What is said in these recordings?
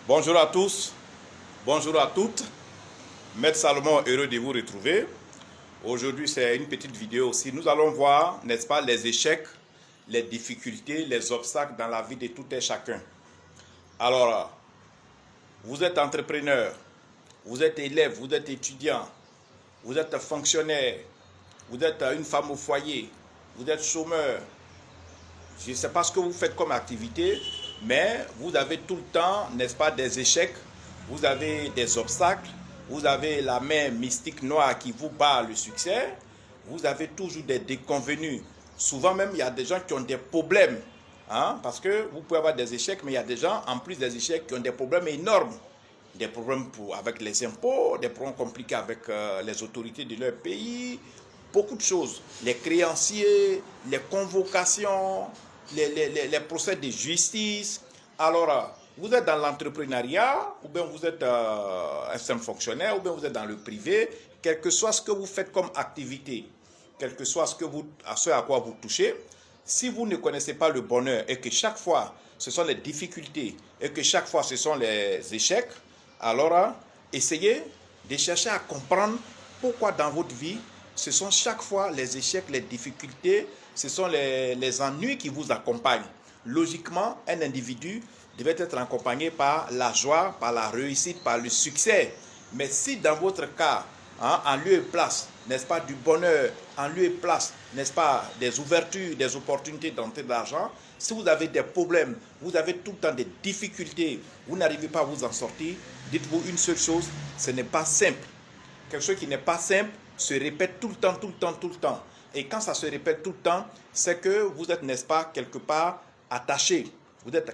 Bonjour à tous, bonjour à toutes. Maître Salomon, heureux de vous retrouver. Aujourd'hui, c'est une petite vidéo aussi. Nous allons voir, n'est-ce pas, les échecs, les difficultés, les obstacles dans la vie de tout et chacun. Alors, vous êtes entrepreneur, vous êtes élève, vous êtes étudiant, vous êtes fonctionnaire, vous êtes une femme au foyer, vous êtes chômeur. Je ne sais pas ce que vous faites comme activité, mais vous avez tout le temps, n'est-ce pas, des échecs, vous avez des obstacles, vous avez la main mystique noire qui vous bat le succès, vous avez toujours des déconvenus. Souvent même, il y a des gens qui ont des problèmes, hein, parce que vous pouvez avoir des échecs, mais il y a des gens, en plus des échecs, qui ont des problèmes énormes. Des problèmes avec les impôts, des problèmes compliqués avec les autorités de leur pays, beaucoup de choses. Les créanciers, les convocations, les procès de justice. Alors, vous êtes dans l'entrepreneuriat, ou bien vous êtes un simple fonctionnaire, ou bien vous êtes dans le privé, quel que soit ce que vous faites comme activité, quel que soit ce à quoi vous touchez, si vous ne connaissez pas le bonheur et que chaque fois ce sont les difficultés et que chaque fois ce sont les échecs, alors essayez de chercher à comprendre pourquoi dans votre vie ce sont chaque fois les échecs, les difficultés, ce sont les ennuis qui vous accompagnent. Logiquement, un individu devait être accompagné par la joie, par la réussite, par le succès. Mais si dans votre cas, hein, en lieu et place, n'est-ce pas, du bonheur, en lieu et place, n'est-ce pas, des ouvertures, des opportunités d'entrée d'argent, si vous avez des problèmes, vous avez tout le temps des difficultés, vous n'arrivez pas à vous en sortir, dites-vous une seule chose, ce n'est pas simple. Quelque chose qui n'est pas simple se répète tout le temps, tout le temps, tout le temps. Et quand ça se répète tout le temps, c'est que vous êtes, n'est-ce pas, quelque part attaché.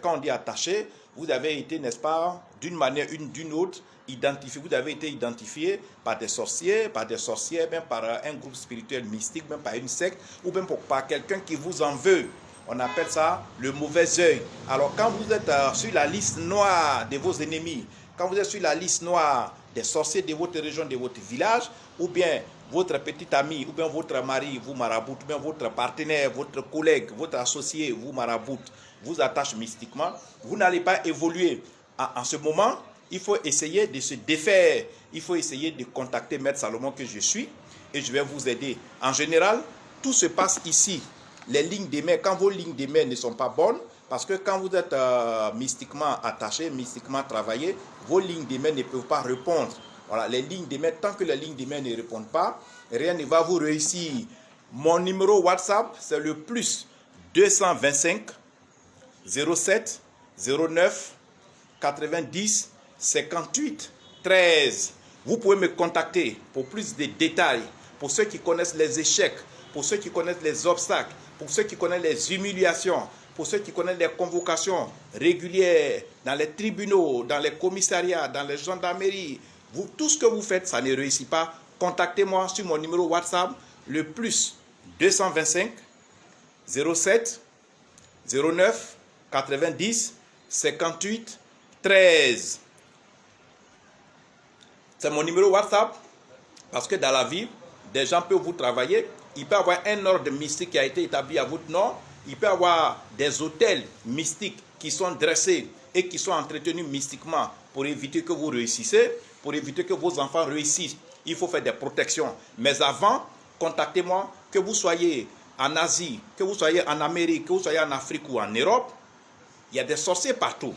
Quand on dit attaché, vous avez été, n'est-ce pas, d'une manière ou d'une autre, identifié. Vous avez été identifié par des sorciers, par des sorcières, même par un groupe spirituel mystique, même par une secte, ou même par quelqu'un qui vous en veut. On appelle ça le mauvais œil. Alors quand vous êtes sur la liste noire de vos ennemis, quand vous êtes sur la liste noire des sorciers de votre région, de votre village, ou bien votre petit ami, ou bien votre mari vous maraboute, ou bien votre partenaire, votre collègue, votre associé vous maraboute, vous attache mystiquement, vous n'allez pas évoluer. En ce moment, il faut essayer de se défaire. Il faut essayer de contacter Maître Salomon que je suis et je vais vous aider. En général, tout se passe ici. Les lignes de main, quand vos lignes de main ne sont pas bonnes, parce que quand vous êtes mystiquement attaché, mystiquement travaillé, vos lignes de main ne peuvent pas répondre. Voilà, les lignes de main, tant que les lignes de main ne répondent pas, rien ne va vous réussir. Mon numéro WhatsApp, c'est le plus 225 07 09 90 58 13. Vous pouvez me contacter pour plus de détails, pour ceux qui connaissent les échecs, pour ceux qui connaissent les obstacles, pour ceux qui connaissent les humiliations, pour ceux qui connaissent les convocations régulières dans les tribunaux, dans les commissariats, dans les gendarmeries. Tout ce que vous faites, ça ne réussit pas. Contactez-moi sur mon numéro WhatsApp, le plus 225 07 09 90 58 13. C'est mon numéro WhatsApp parce que dans la vie, des gens peuvent vous travailler. Il peut y avoir un ordre mystique qui a été établi à votre nom. Il peut y avoir des hôtels mystiques qui sont dressés et qui sont entretenus mystiquement pour éviter que vous réussissez, pour éviter que vos enfants réussissent. Il faut faire des protections. Mais avant, contactez-moi, que vous soyez en Asie, que vous soyez en Amérique, que vous soyez en Afrique ou en Europe. Il y a des sorciers partout.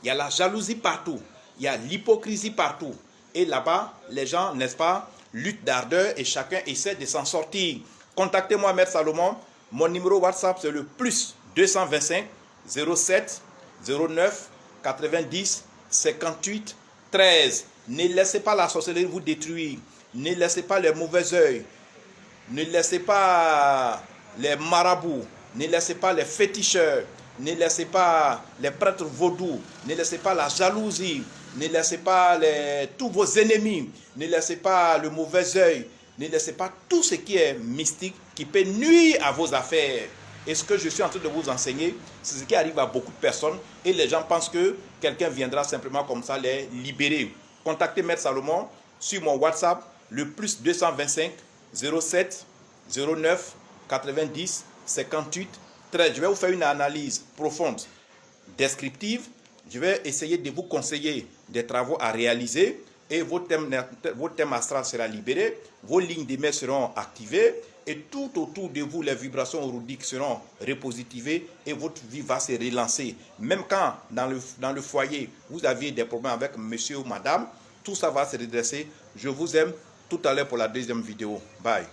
Il y a la jalousie partout. Il y a l'hypocrisie partout. Et là-bas, les gens, n'est-ce pas, luttent d'ardeur et chacun essaie de s'en sortir. Contactez-moi, Maître Salomon. Mon numéro WhatsApp, c'est le plus 225 07 09 90 58 13. Ne laissez pas la sorcellerie vous détruire. Ne laissez pas les mauvais œils. Ne laissez pas les marabouts. Ne laissez pas les féticheurs. Ne laissez pas les prêtres vaudous. Ne laissez pas la jalousie. Ne laissez pas tous vos ennemis. Ne laissez pas le mauvais œil. Ne laissez pas tout ce qui est mystique qui peut nuire à vos affaires. Et ce que je suis en train de vous enseigner, c'est ce qui arrive à beaucoup de personnes. Et les gens pensent que quelqu'un viendra simplement comme ça les libérer. Contactez Maître Salomon sur mon WhatsApp, le plus 225 07 09 90 58 13. Je vais vous faire une analyse profonde, descriptive, Je vais essayer de vous conseiller des travaux à réaliser et votre thème astral sera libéré, vos lignes de mer seront activées et tout autour de vous, les vibrations auridiques seront repositivées et votre vie va se relancer. Même quand dans le foyer, vous aviez des problèmes avec monsieur ou madame, tout ça va se redresser. Je vous aime. Tout à l'heure pour la deuxième vidéo. Bye.